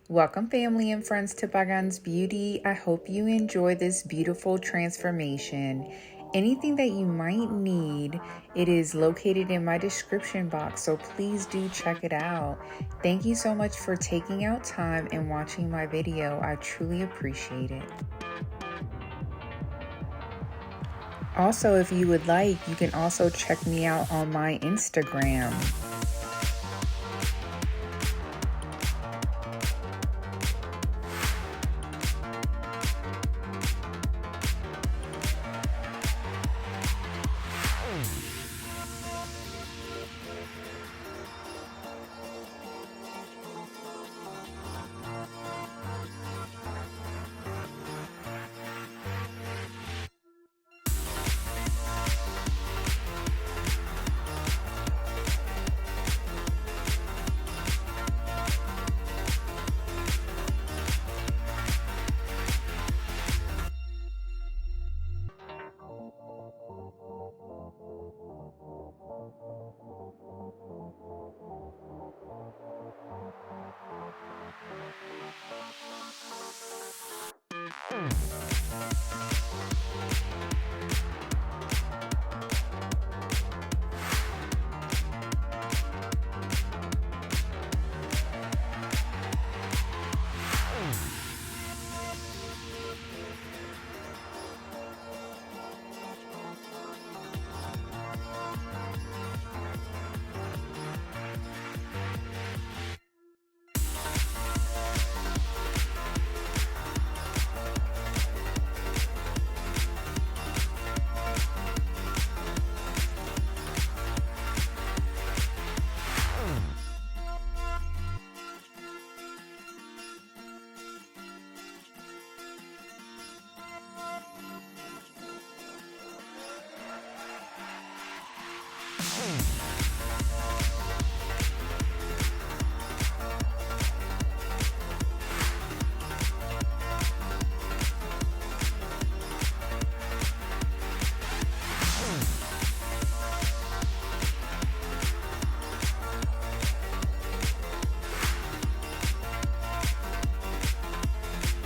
Welcome family and friends to Pagan's Beauty. I hope you enjoy this beautiful transformation. Anything that you might need, it is located in my description box, so please do check it out. Thank you so much for taking out time and watching my video. I truly appreciate it. Also, if you would like, you can also check me out on my Instagram.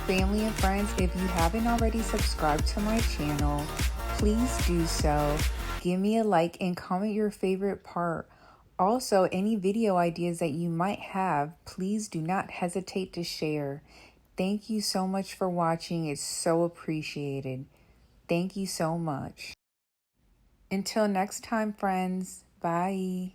Family and friends, if you haven't already subscribed to my channel, please do so. Give me a like and comment your favorite part. Also, any video ideas that you might have, please do not hesitate to share. Thank you so much for watching. It's so appreciated. Thank you so much. Until next time, friends. Bye.